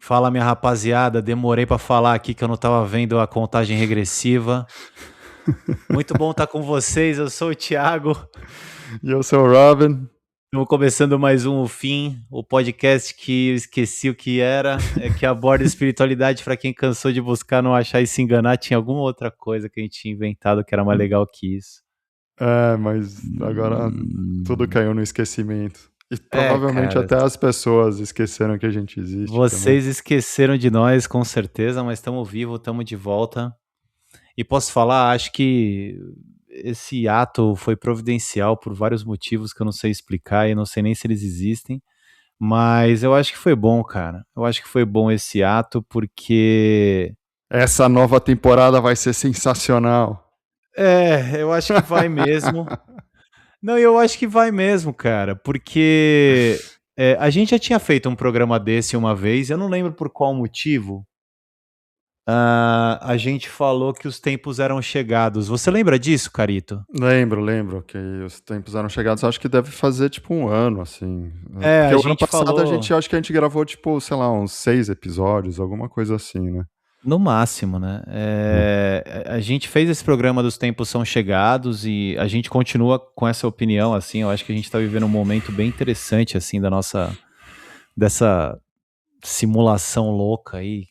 Fala, minha rapaziada, demorei pra falar aqui que eu não tava vendo a contagem regressiva. Muito bom estar com vocês, eu sou o Thiago. E eu sou o Robin. Estamos começando mais O Fim, o podcast que eu esqueci o que era, que aborda espiritualidade para quem cansou de buscar, não achar e se enganar. Tinha alguma outra coisa que a gente tinha inventado que era mais legal que isso. Mas agora tudo caiu no esquecimento. E provavelmente Cara, até as pessoas esqueceram que a gente existe também. vocês esqueceram de nós, com certeza, mas estamos vivos, estamos de volta. E posso falar, acho que esse ato foi providencial por vários motivos que eu não sei explicar e não sei nem se eles existem, mas eu acho que foi bom, cara. Eu acho que foi bom esse ato porque... Essa nova temporada vai ser sensacional. Eu acho que vai mesmo. Não, eu acho que vai mesmo, cara, porque a gente já tinha feito um programa desse uma vez, eu não lembro por qual motivo. A gente falou que os tempos eram chegados. Você lembra disso, Carito? Lembro que os tempos eram chegados. Acho que deve fazer tipo um ano, assim. Porque A o ano gente passado falou acho que a gente gravou, tipo, sei lá, uns 6 episódios, alguma coisa assim, né? no máximo, né? A gente fez esse programa dos tempos são chegados e a gente continua com essa opinião, assim. Eu acho que a gente tá vivendo um momento bem interessante, assim, dessa simulação louca aí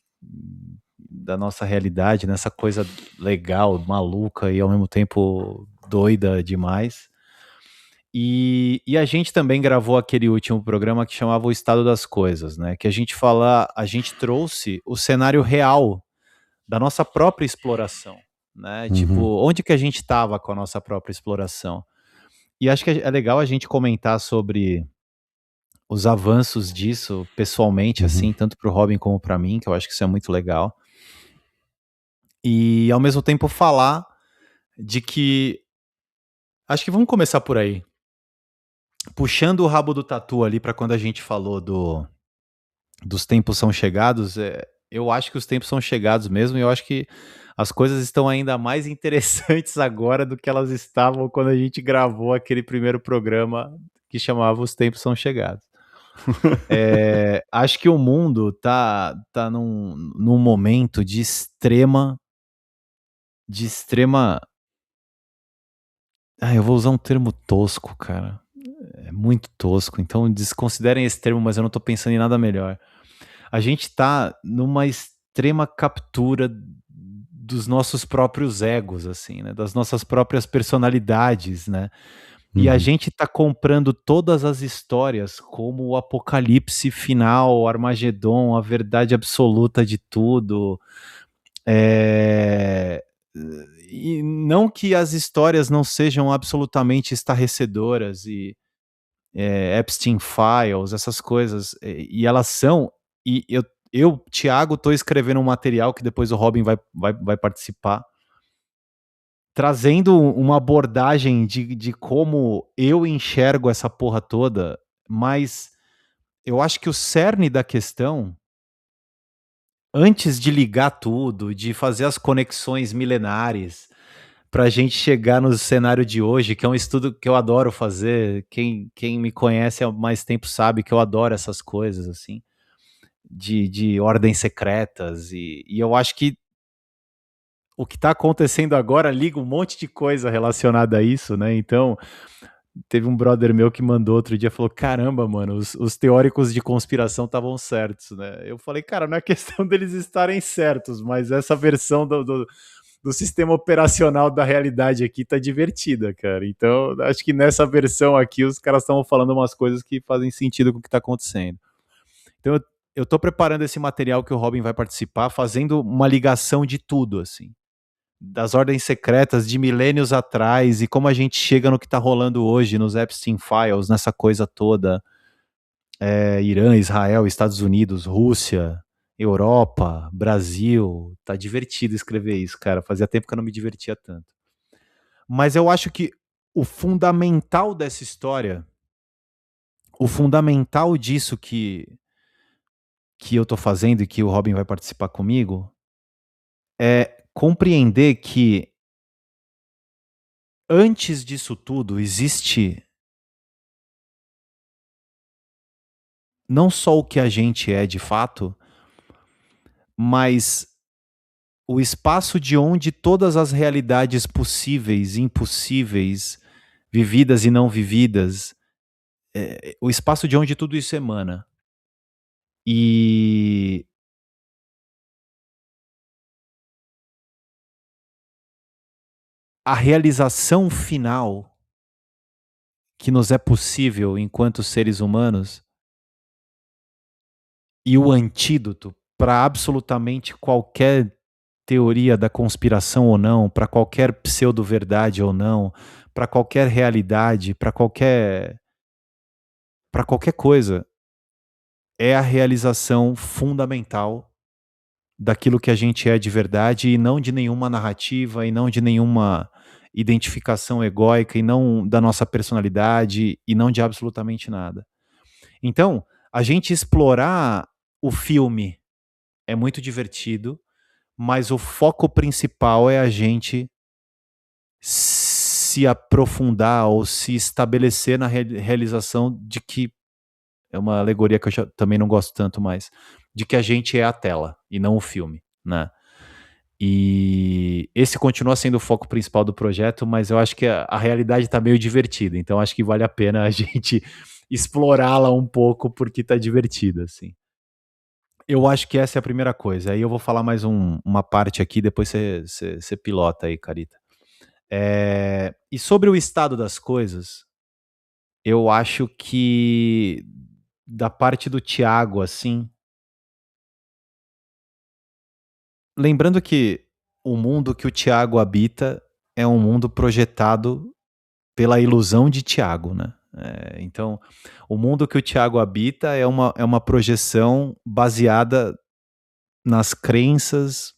da nossa realidade, nessa coisa legal, maluca e ao mesmo tempo doida demais. E a gente também gravou aquele último programa que chamava O Estado das Coisas, né? Que a gente trouxe o cenário real da nossa própria exploração, né? Tipo, onde que a gente estava com a nossa própria exploração? E acho que é legal a gente comentar sobre os avanços disso pessoalmente, assim, tanto para o Robin como para mim, que eu acho que isso é muito legal. E ao mesmo tempo falar de que acho que vamos começar por aí. Puxando o rabo do tatu ali para quando a gente falou dos tempos são chegados, eu acho que os tempos são chegados mesmo, e eu acho que as coisas estão ainda mais interessantes agora do que elas estavam quando a gente gravou aquele primeiro programa que chamava Os Tempos São Chegados. Acho que o mundo tá num momento de extrema. Eu vou usar um termo tosco, cara. É muito tosco, então desconsiderem esse termo, mas eu não tô pensando em nada melhor. A gente tá numa extrema captura dos nossos próprios egos, assim, né? Das nossas próprias personalidades, né? E a gente tá comprando todas as histórias como o apocalipse final, o Armagedon, a verdade absoluta de tudo. E não que as histórias não sejam absolutamente estarrecedoras e Epstein Files, essas coisas, e elas são, e eu Thiago, tô escrevendo um material que depois o Robin vai participar, trazendo uma abordagem de como eu enxergo essa porra toda, mas eu acho que o cerne da questão, antes de ligar tudo, de fazer as conexões milenares, pra gente chegar no cenário de hoje, que é um estudo que eu adoro fazer. Quem me conhece há mais tempo sabe que eu adoro essas coisas, assim, de ordens secretas. E eu acho que o que tá acontecendo agora liga um monte de coisa relacionada a isso, né? Então, teve um brother meu que mandou outro dia, falou, caramba, mano, os teóricos de conspiração estavam certos, né? Eu falei, cara, não é questão deles estarem certos, mas essa versão do sistema operacional da realidade aqui tá divertida, cara. Então, acho que nessa versão aqui os caras estão falando umas coisas que fazem sentido com o que tá acontecendo. Então, eu tô preparando esse material que o Robin vai participar, fazendo uma ligação de tudo, assim. Das ordens secretas de milênios atrás e como a gente chega no que tá rolando hoje nos Epstein Files, nessa coisa toda. Irã, Israel, Estados Unidos, Rússia, Europa, Brasil. Tá divertido escrever isso, cara. Fazia tempo que eu não me divertia tanto. Mas eu acho que o fundamental dessa história, o fundamental disso que eu tô fazendo e que o Robin vai participar comigo, é compreender que antes disso tudo existe não só o que a gente é de fato, mas o espaço de onde todas as realidades possíveis e impossíveis, vividas e não vividas, o espaço de onde tudo isso emana. E a realização final que nos é possível enquanto seres humanos e o antídoto para absolutamente qualquer teoria da conspiração ou não, para qualquer pseudo-verdade ou não, para qualquer realidade, para qualquer coisa, é a realização fundamental daquilo que a gente é de verdade e não de nenhuma narrativa e não de nenhuma identificação egóica e não da nossa personalidade e não de absolutamente nada. Então, a gente explorar o filme é muito divertido, mas o foco principal é a gente se aprofundar ou se estabelecer na realização de que é uma alegoria que eu já, também não gosto tanto mais, de que a gente é a tela e não o filme, né? E esse continua sendo o foco principal do projeto, mas eu acho que a realidade está meio divertida, então acho que vale a pena a gente explorá-la um pouco porque tá divertida, assim. Eu acho que essa é a primeira coisa. Aí eu vou falar mais uma parte aqui, depois você pilota aí, Carita. E sobre o estado das coisas, eu acho que da parte do Thiago, assim, lembrando que o mundo que o Thiago habita é um mundo projetado pela ilusão de Thiago, né? Então, o mundo que o Thiago habita é uma projeção baseada nas crenças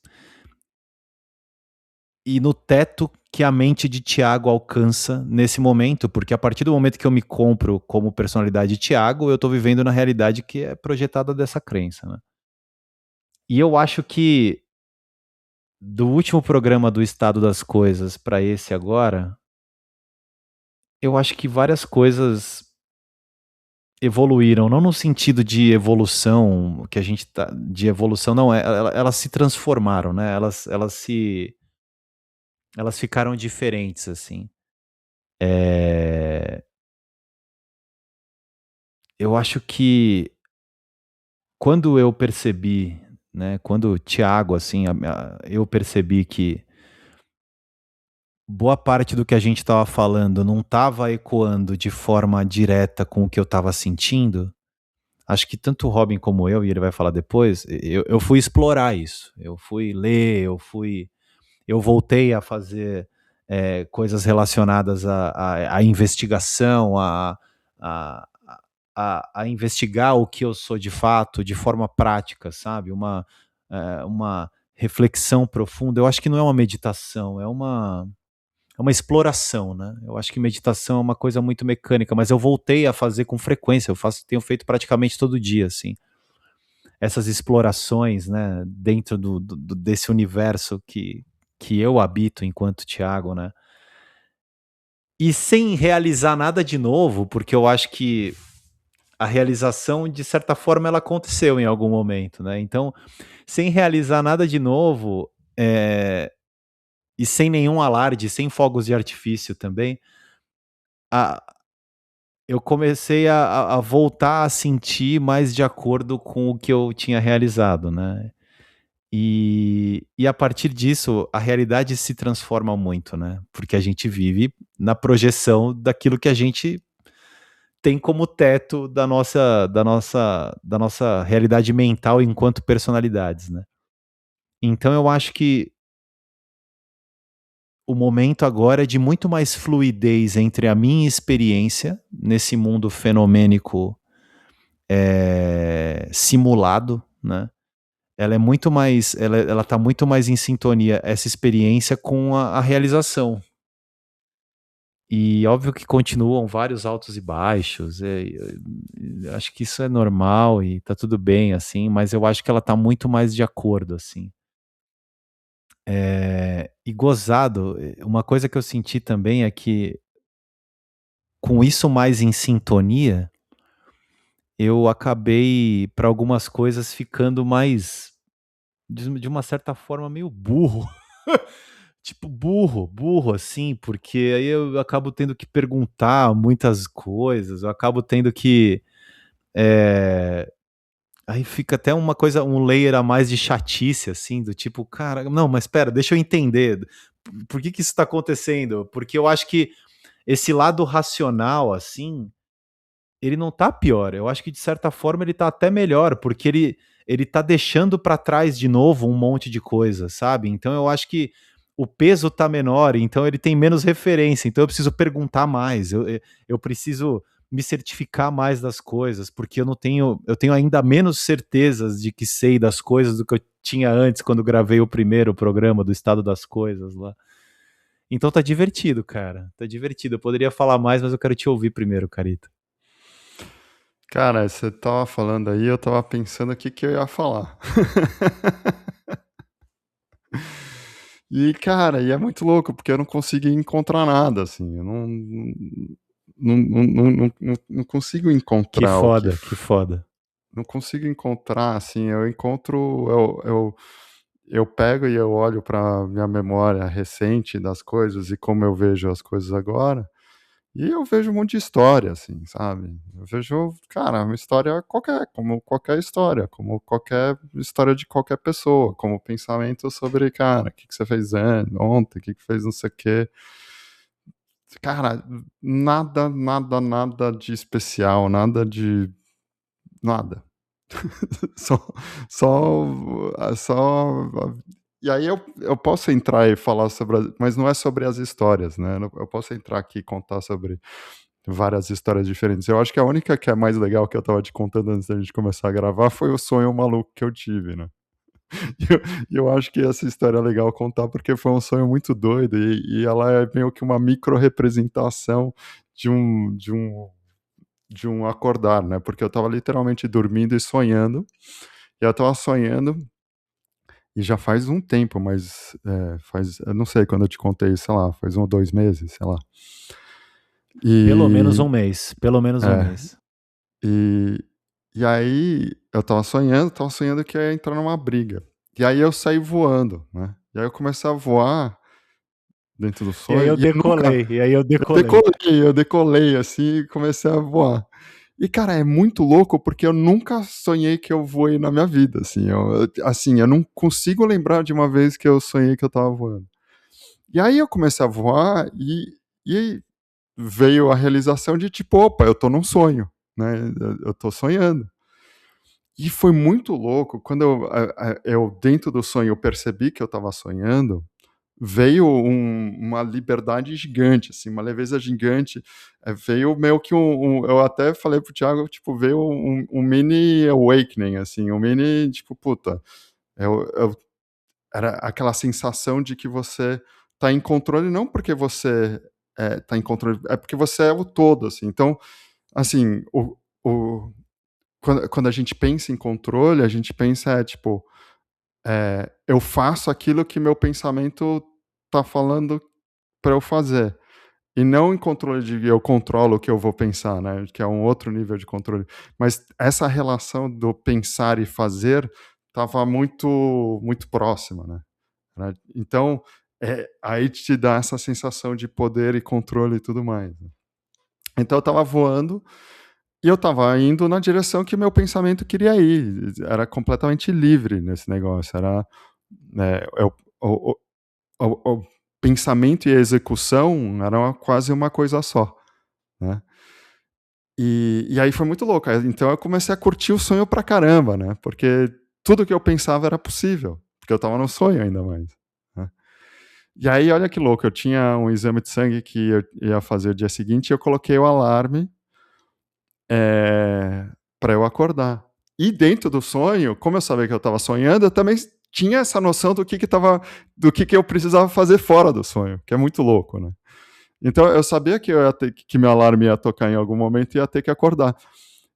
e no teto que a mente de Thiago alcança nesse momento, porque a partir do momento que eu me compro como personalidade Thiago, eu tô vivendo na realidade que é projetada dessa crença, né? E eu acho que do último programa do Estado das Coisas para esse agora, eu acho que várias coisas evoluíram, não no sentido de evolução, que a gente tá de evolução, não, elas se transformaram, né, elas ficaram diferentes, assim. Eh, eu acho que quando eu percebi, né, quando o Thiago, assim, eu percebi que boa parte do que a gente estava falando não estava ecoando de forma direta com o que eu estava sentindo, acho que tanto o Robin como eu, e ele vai falar depois, eu fui explorar isso. Eu fui ler, eu voltei a fazer coisas relacionadas à investigação, a, a investigar o que eu sou de fato, de forma prática, sabe? Uma reflexão profunda. Eu acho que não é uma meditação, é uma exploração, né? Eu acho que meditação é uma coisa muito mecânica, mas eu voltei a fazer com frequência. Tenho feito praticamente todo dia, assim, essas explorações, né, dentro desse universo que eu habito enquanto Thiago, né? E sem realizar nada de novo, porque eu acho que a realização, de certa forma, ela aconteceu em algum momento, né? Então, sem realizar nada de novo, e sem nenhum alarde, sem fogos de artifício também, a, eu comecei a voltar a sentir mais de acordo com o que eu tinha realizado, né? E a partir disso, a realidade se transforma muito, né? Porque a gente vive na projeção daquilo que a gente tem como teto da nossa realidade mental enquanto personalidades, né? Então eu acho que o momento agora é de muito mais fluidez entre a minha experiência nesse mundo fenomênico simulado, né? Ela é muito mais, ela tá muito mais em sintonia, essa experiência, com a realização. E óbvio que continuam vários altos e baixos, acho que isso é normal e tá tudo bem, assim, mas eu acho que ela tá muito mais de acordo, assim. E gozado, uma coisa que eu senti também é que, com isso mais em sintonia, eu acabei, para algumas coisas, ficando mais, de uma certa forma, meio burro. Tipo, burro, assim, porque aí eu acabo tendo que perguntar muitas coisas, eu acabo tendo que, eh, aí fica até uma coisa, um layer a mais de chatice, assim, do tipo: "Cara, não, mas espera, deixa eu entender, por que que isso tá acontecendo?". Porque eu acho que esse lado racional, assim, ele não tá pior, eu acho que de certa forma ele tá até melhor, porque ele tá deixando pra trás de novo um monte de coisa, sabe. Então eu acho que o peso tá menor, então ele tem menos referência, então eu preciso perguntar mais, eu preciso me certificar mais das coisas, porque eu tenho ainda menos certezas de que sei das coisas do que eu tinha antes, quando gravei o primeiro programa do estado das coisas lá. Então tá divertido, cara, tá divertido. Eu poderia falar mais, mas eu quero te ouvir primeiro, Carito. Cara, você estava falando aí, eu estava pensando o que que eu ia falar. E é muito louco, porque eu não consegui encontrar nada, assim, eu não consigo Que encontrar o que foda, que foda. não consigo encontrar, assim, eu pego e eu olho pra minha memória recente das coisas e como eu vejo as coisas agora, e eu vejo um monte de história, assim, sabe. Eu vejo, cara, uma história qualquer, como qualquer história de qualquer pessoa, como pensamento sobre, cara, o que que você fez ontem, o que que fez não sei o quê. Cara, nada de especial, nada. Só só e aí eu posso entrar e falar sobre as, mas não é sobre as histórias, né, eu posso entrar aqui e contar sobre várias histórias diferentes. Eu acho que a única que é mais legal, que eu estava te contando antes da gente começar a gravar, foi o sonho maluco que eu tive, né. E eu acho que essa história é legal contar, porque foi um sonho muito doido e ela é meio que uma micro representação de um acordar, né, porque eu estava literalmente dormindo e sonhando, e eu estava sonhando, e já faz um tempo, mas, eu não sei quando eu te contei, sei lá, faz 1 ou 2 meses, sei lá. Pelo menos E um mês, pelo menos um é, mês. e e aí eu estava sonhando que eu ia entrar numa briga. E aí eu saí voando, né, e aí eu comecei a voar dentro do E aí sonho, eu e eu nunca decolei, e aí eu eu decolei. decolei, eu decolei, assim, e comecei a voar. E, cara, é muito louco, porque eu nunca sonhei que eu voei na minha vida, assim, eu não consigo lembrar de uma vez que eu sonhei que eu estava voando. E aí eu comecei a voar e veio a realização de tipo: "Opa, eu tô num sonho, né, eu tô sonhando". E foi muito louco quando eu dentro do sonho eu percebi que eu estava sonhando, veio uma liberdade gigante, assim, uma leveza gigante, veio meio que eu até falei para o Thiago, tipo, veio um mini awakening, assim, um mini, tipo, puta, eu era aquela sensação de que você tá em controle, não porque você, tá em controle, é porque você é o todo, assim. Então, assim, o quando a gente pensa em controle, a gente pensa, tipo, eu faço aquilo que meu pensamento tá falando para eu fazer. E não em controle de eu controlo o que eu vou pensar, né, que é um outro nível de controle. Mas essa relação do pensar e fazer estava muito próxima, né. Então, aí te dá essa sensação de poder e controle e tudo mais, né. Então eu estava voando e eu estava indo na direção que meu pensamento queria ir, era completamente livre nesse negócio, era, eu o pensamento e a execução eram quase uma coisa só, né. E aí foi muito louco, então eu comecei a curtir o sonho pra caramba, né, porque tudo que eu pensava era possível, porque eu estava no sonho ainda mais, né. E aí olha que louco, eu tinha um exame de sangue que eu ia fazer o dia seguinte e eu coloquei o alarme, pra eu acordar. E dentro do sonho, como eu sabia que eu estava sonhando, eu também tinha essa noção do que eu precisava fazer fora do sonho, que é muito louco, né. Então eu sabia que eu ia ter que meu alarme ia tocar em algum momento e ia ter que acordar.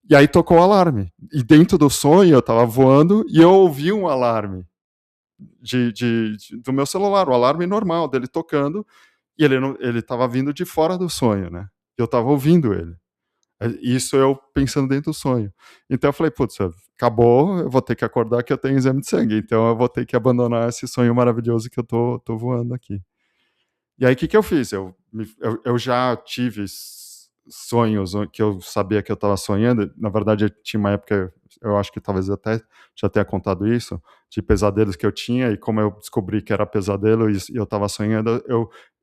E aí tocou o alarme. E dentro do sonho eu estava voando e eu ouvi um alarme, do meu celular, o alarme normal dele tocando, e ele estava vindo de fora do sonho, né? Eu estava ouvindo ele. Isso eu pensando dentro do sonho. Então eu falei, putz, acabou, eu vou ter que acordar que eu tenho exame de sangue, então eu vou ter que abandonar esse sonho maravilhoso que eu tô voando aqui. E aí o que, que eu fiz? Eu já tive sonhos que eu sabia que eu estava sonhando. Na verdade, eu tinha uma época, eu acho que talvez até já tenha contado isso, de pesadelos que eu tinha, e como eu descobri que era pesadelo e eu estava sonhando,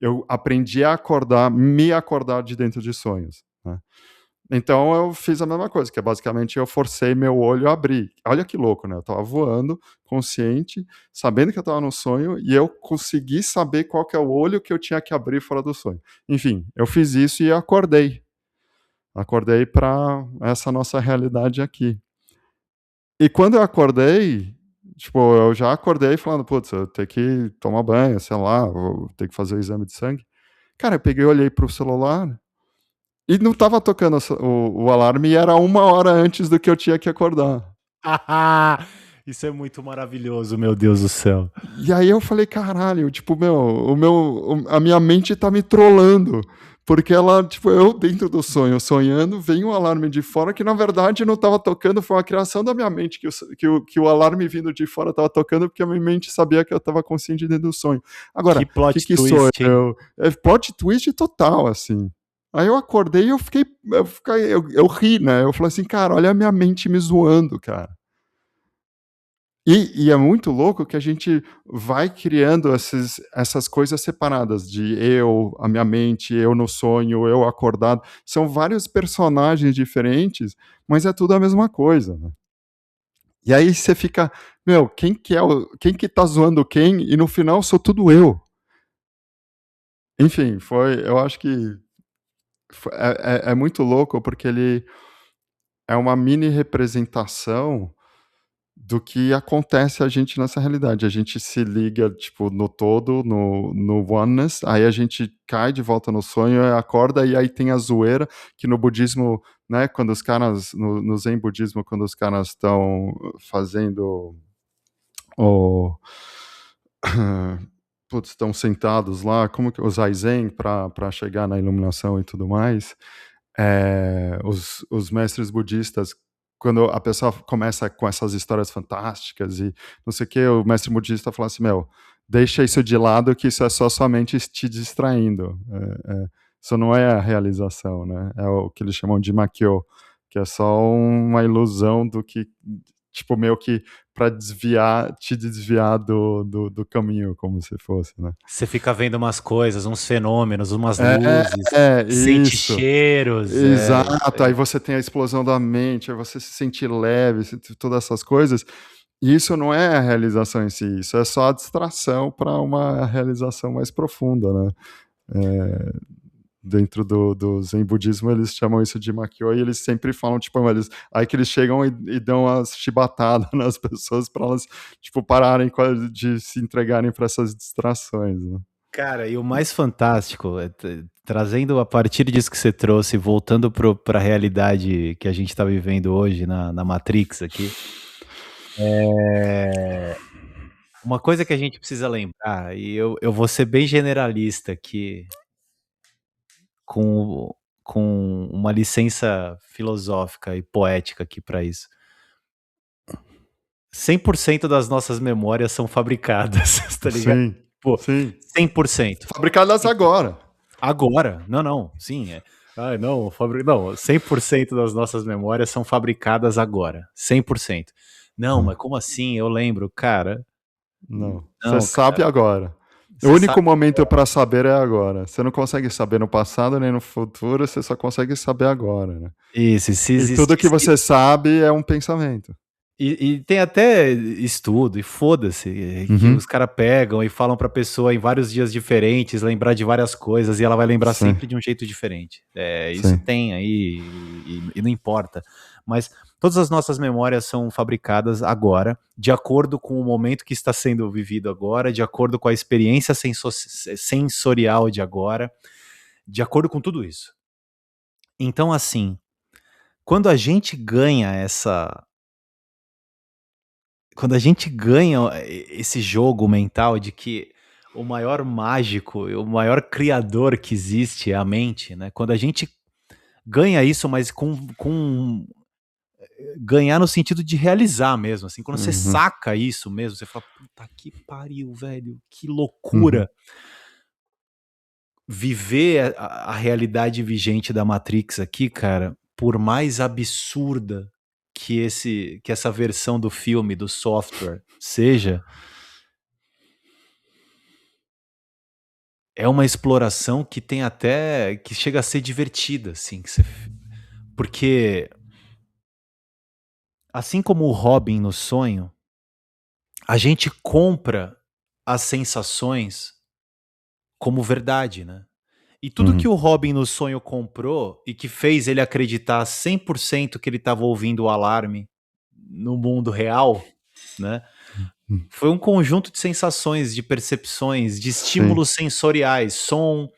eu aprendi a acordar, me acordar de dentro de sonhos, né? Então eu fiz a mesma coisa, que é basicamente eu forcei meu olho a abrir. Olha que louco, né? Eu estava voando, consciente, sabendo que eu estava no sonho, e eu consegui saber qual que é o olho que eu tinha que abrir fora do sonho. Enfim, eu fiz isso e acordei. Acordei para essa nossa realidade aqui. E quando eu acordei, tipo, eu já acordei falando, putz, eu tenho que tomar banho, sei lá, vou ter que fazer o exame de sangue. Cara, eu peguei, olhei pro celular, e não estava tocando o alarme, e era 1 hora antes do que eu tinha que acordar. Isso é muito maravilhoso, meu Deus do céu. E aí eu falei, caralho, tipo, a minha mente tá me trollando. Porque ela, tipo, eu dentro do sonho, sonhando, vem um alarme de fora que na verdade não estava tocando, foi uma criação da minha mente que o alarme vindo de fora estava tocando, porque a minha mente sabia que eu estava consciente dentro do sonho. Agora, Que o plot que sou twist, hein? eu? É plot twist total, assim. Aí eu acordei e eu ri, né? Eu falei assim, cara, olha a minha mente me zoando, cara. E é muito louco que a gente vai criando essas coisas separadas de eu, a minha mente, eu no sonho, eu acordado. São vários personagens diferentes, mas é tudo a mesma coisa, né? E aí você fica, meu, quem que tá zoando quem? E no final sou tudo eu. Enfim, eu acho que é muito louco porque ele é uma mini representação do que acontece a gente nessa realidade. A gente se liga, tipo, no todo, no oneness, aí a gente cai de volta no sonho, acorda, e aí tem a zoeira, que no budismo, né, quando os caras, no Zen budismo, quando os caras estão fazendo o... Putz, estão sentados lá, como que o Zazen, para chegar na iluminação e tudo mais, os mestres budistas, quando a pessoa começa com essas histórias fantásticas e não sei o que, o mestre budista fala assim, meu, deixa isso de lado que isso é só somente te distraindo. Isso não é a realização, né? É o que eles chamam de makyo, que é só uma ilusão do que, tipo, meio que para te desviar do caminho, como se fosse, né? Você fica vendo umas coisas, uns fenômenos, umas É, luzes, sente isso. cheiros, Exato, aí você tem a explosão da mente, aí você se sente leve, todas essas coisas. E isso não é a realização em si, isso é só a distração para uma realização mais profunda, né? Dentro do Zen budismo, eles chamam isso de Makyo, e eles sempre falam, tipo, aí que eles chegam e dão as chibatadas nas pessoas para elas, tipo, pararem de se entregarem para essas distrações, né? Cara, e o mais fantástico, trazendo a partir disso que você trouxe, voltando para a realidade que a gente está vivendo hoje na Matrix aqui, uma coisa que a gente precisa lembrar, e eu vou ser bem generalista aqui, com, com uma licença filosófica e poética aqui para isso. 100% das nossas memórias são fabricadas, tá ligado? Sim, Pô, sim. 100%. Fabricadas agora. Agora, não, sim, não, 100% das nossas memórias são fabricadas agora, 100%. Não, mas como assim? Eu lembro, cara. Não, você Não, sabe cara, agora. O você único sabe. momento para saber é agora. Você não consegue saber no passado nem no futuro, você só consegue saber agora, né? Isso, se E tudo que existisse. você sabe é um pensamento. E tem até estudo, e foda-se, que Uhum. os caras pegam e falam pra pessoa em vários dias diferentes lembrar de várias coisas e ela vai lembrar Sim, sempre de um jeito diferente. Isso sim. tem aí e não importa. Mas todas as nossas memórias são fabricadas agora, de acordo com o momento que está sendo vivido agora, de acordo com a experiência sensorial de agora, de acordo com tudo isso. Então, assim, quando a gente ganha essa quando a gente ganha esse jogo mental de que o maior mágico, o maior criador que existe é a mente, né? Quando a gente ganha isso, mas com ganhar no sentido de realizar mesmo, assim, quando você Uhum, saca isso mesmo, você fala, puta que pariu, velho, que loucura. uhum, Viver a realidade vigente da Matrix aqui, cara, por mais absurda que essa versão do filme, do software seja, é uma exploração que tem até que chega a ser divertida, assim, porque assim como o Robin no sonho, a gente compra as sensações como verdade, né? E tudo que uhum, o Robin no sonho comprou e que fez ele acreditar 100% que ele estava ouvindo o alarme no mundo real, né? uhum. Foi um conjunto de sensações, de percepções, de Sim, estímulos sensoriais, som,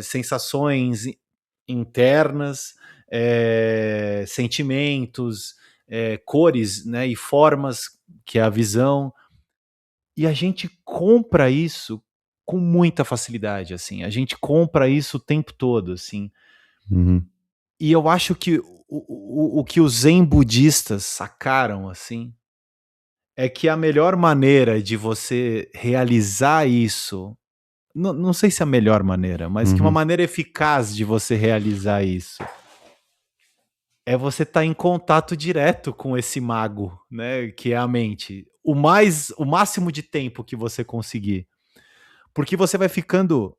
sensações internas, sentimentos, cores, né, e formas, que é a visão. E a gente compra isso com muita facilidade, assim. A gente compra isso o tempo todo, assim. uhum, E eu acho que o que os zen budistas sacaram, assim, é que a melhor maneira de você realizar isso, não sei se é a melhor maneira, mas que uma uhum, maneira eficaz de você realizar isso, é você estar em contato direto com esse mago, né, que é a mente. O máximo de tempo que você conseguir. Porque você vai ficando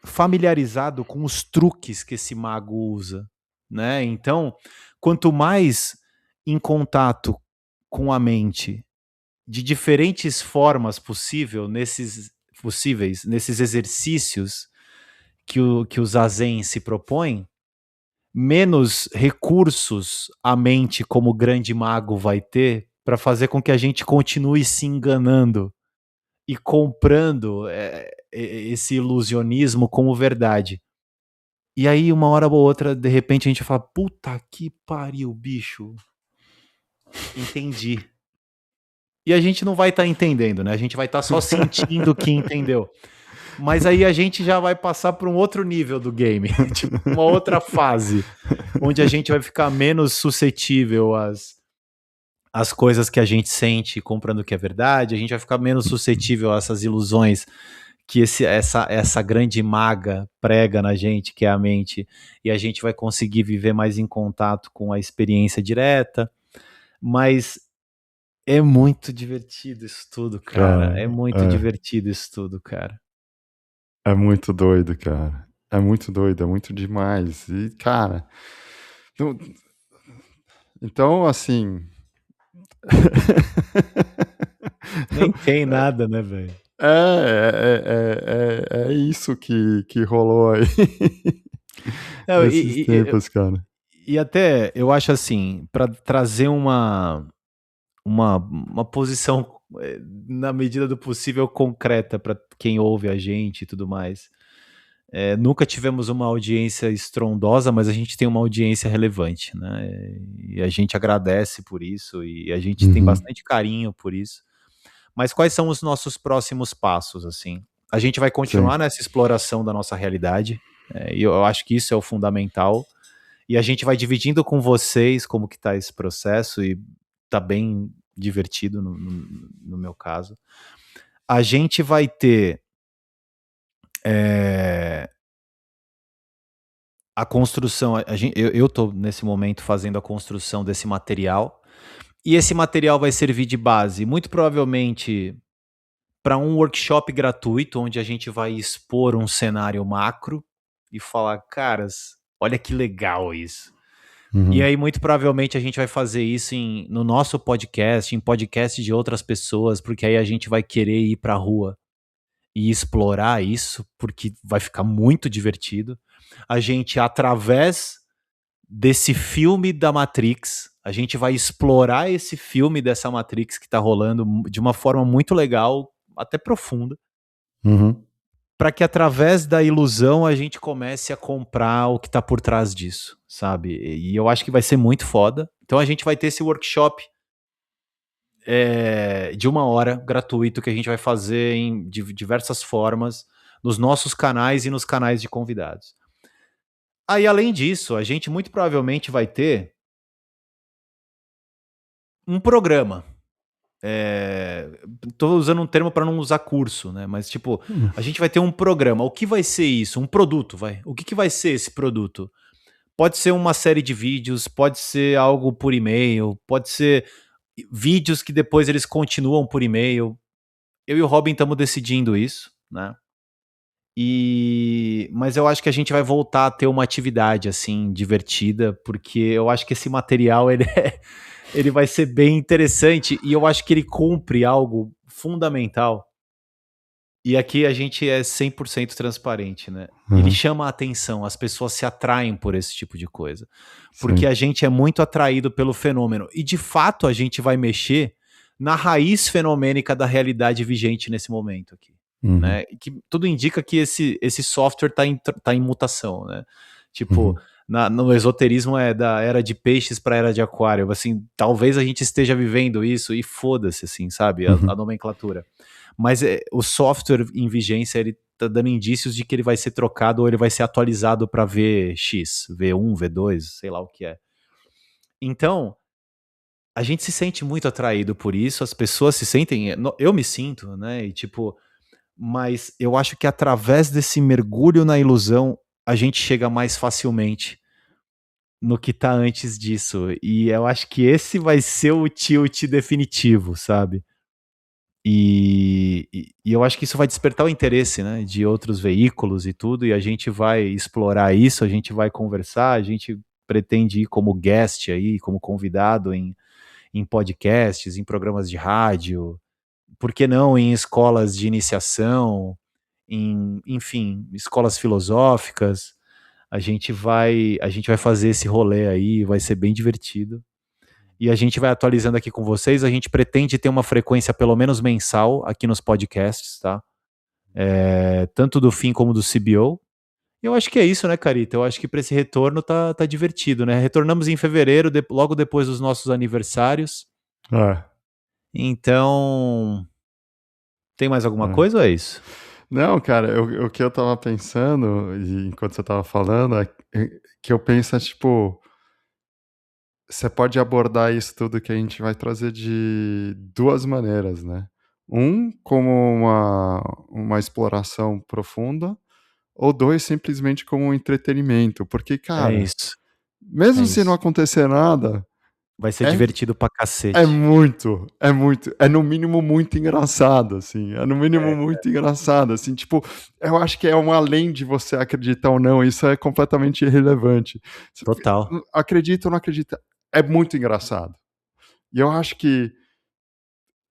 familiarizado com os truques que esse mago usa, né? Então, quanto mais em contato com a mente de diferentes formas possíveis nesses exercícios que o Zazen se propõe, menos recursos a mente como grande mago vai ter para fazer com que a gente continue se enganando e comprando esse ilusionismo como verdade. E aí, uma hora ou outra, de repente, a gente fala: puta que pariu, bicho, entendi. E a gente não vai estar entendendo, né? A gente vai estar só sentindo que entendeu. Mas aí a gente já vai passar para um outro nível do game, tipo, uma outra fase, onde a gente vai ficar menos suscetível às coisas que a gente sente comprando que é verdade, a gente vai ficar menos suscetível a essas ilusões que essa grande maga prega na gente, que é a mente, e a gente vai conseguir viver mais em contato com a experiência direta, mas é muito divertido isso tudo, cara. cara, É muito é, divertido isso tudo, cara. é muito doido, cara. É muito doido, é muito demais. E, cara, não- então, assim. Nem tem nada, né, velho? É isso que rolou aí Não, esses tempos, cara. e até eu acho assim, para trazer uma posição, na medida do possível concreta para quem ouve a gente e tudo mais. Nunca tivemos uma audiência estrondosa, mas a gente tem uma audiência relevante, né? E a gente agradece por isso e a gente tem Uhum, bastante carinho por isso. Mas quais são os nossos próximos passos, assim? A gente vai sim, continuar nessa exploração da nossa realidade, e eu acho que isso é o fundamental. E a gente vai dividindo com vocês como que tá esse processo e tá bem divertido no meu caso. A gente vai ter, eh, a construção, eu tô nesse momento fazendo a construção desse material, e esse material vai servir de base, muito provavelmente, para um workshop gratuito, onde a gente vai expor um cenário macro e falar: "Caras, olha que legal isso". E uhum, aí, muito provavelmente, a gente vai fazer isso no nosso podcast, em podcast de outras pessoas, porque aí a gente vai querer ir pra rua e explorar isso, porque vai ficar muito divertido. A gente, através desse filme da Matrix, a gente vai explorar esse filme dessa Matrix que tá rolando de uma forma muito legal, até profunda, uhum. para que através da ilusão a gente comece a comprar o que tá por trás disso, sabe? E eu acho que vai ser muito foda. Então a gente vai ter esse workshop de 1 hora, gratuito, que a gente vai fazer em diversas formas, nos nossos canais e nos canais de convidados. Aí, além disso, a gente muito provavelmente vai ter um programa. Tô usando um termo para não usar curso, né? Mas, tipo, a gente vai ter um programa. O que vai ser isso? Um produto, vai. O que vai ser esse produto? Pode ser uma série de vídeos, pode ser algo por e-mail, pode ser vídeos que depois eles continuam por e-mail. Eu e o Robin estamos decidindo isso, né? Mas eu acho que a gente vai voltar a ter uma atividade assim divertida, porque eu acho que esse material ele vai ser bem interessante e eu acho que ele cumpre algo fundamental. E aqui a gente é 100% transparente, né? Ele Uhum. chama a atenção, as pessoas se atraem por esse tipo de coisa. Porque Sim. a gente é muito atraído pelo fenômeno. E de fato a gente vai mexer na raiz fenomênica da realidade vigente nesse momento aqui. Uhum. Né? Que tudo indica que esse software tá em mutação, né? Tipo, Uhum. no esoterismo é da era de peixes para era de aquário. Assim, talvez a gente esteja vivendo isso e foda-se, assim, sabe? A Uhum. nomenclatura. Mas o software em vigência, ele tá dando indícios de que ele vai ser trocado ou ele vai ser atualizado para VX, V1, V2, sei lá o que é. Então, a gente se sente muito atraído por isso, as pessoas se sentem, eu me sinto, né? E tipo, mas eu acho que através desse mergulho na ilusão, a gente chega mais facilmente no que tá antes disso. E eu acho que esse vai ser o tilt definitivo, sabe? E eu acho que isso vai despertar o interesse, né, de outros veículos e tudo, e a gente vai explorar isso, a gente vai conversar, a gente pretende ir como guest aí, como convidado em podcasts, em programas de rádio, por que não em escolas de iniciação, enfim, escolas filosóficas. A gente vai fazer esse rolê aí, vai ser bem divertido. E a gente vai atualizando aqui com vocês. A gente pretende ter uma frequência pelo menos mensal aqui nos podcasts, tá? Tanto do Fim como do CBO. Eu acho que é isso, né, Carita? Eu acho que para esse retorno tá divertido, né? Retornamos em fevereiro, logo depois dos nossos aniversários. É, Então, tem mais alguma é. coisa ou é isso? Não, cara, o que eu estava pensando, e enquanto você estava falando, que eu penso é, tipo, você pode abordar isso tudo que a gente vai trazer de 2 maneiras, né. Como uma exploração profunda, ou 2 simplesmente como um entretenimento, porque, É cara, isso, é mesmo se não isso. acontecer nada, Vai ser é divertido pra é cacete. muito, é muito, é no mínimo muito engraçado, assim, é no mínimo É, muito engraçado, assim, tipo, eu acho que é um além de você acreditar ou não, isso é completamente irrelevante. Você total. acredita ou não acredita, é muito engraçado. E eu acho que,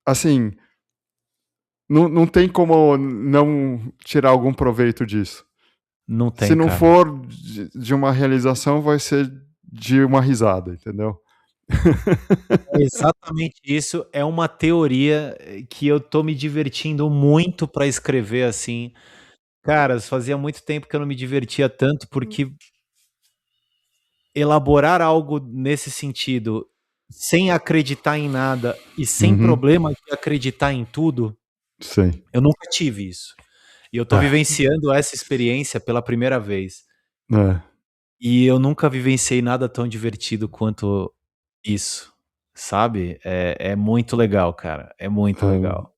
assim, não tem como não tirar algum proveito disso. Não Se tem, não cara. for de uma realização, vai ser de uma risada, entendeu? É exatamente isso. É uma teoria que eu tô me divertindo muito pra escrever, assim. Cara, fazia muito tempo que eu não me divertia tanto, porque elaborar algo nesse sentido, sem acreditar em nada e sem Uhum. problema de acreditar em tudo, Sim. eu nunca tive isso. E eu tô É, vivenciando essa experiência pela primeira vez. é, E eu nunca vivenciei nada tão divertido quanto isso, sabe? É muito legal, cara. É muito legal.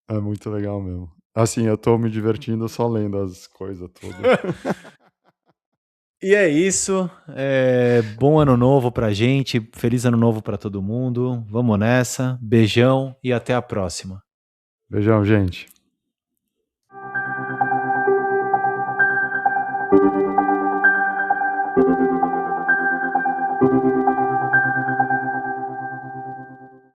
é muito legal mesmo. Assim, eu tô me divertindo só lendo as coisas tudo. E é isso. Bom ano novo pra gente. Feliz ano novo pra todo mundo. Vamos nessa. Beijão e até a próxima. Beijão, gente.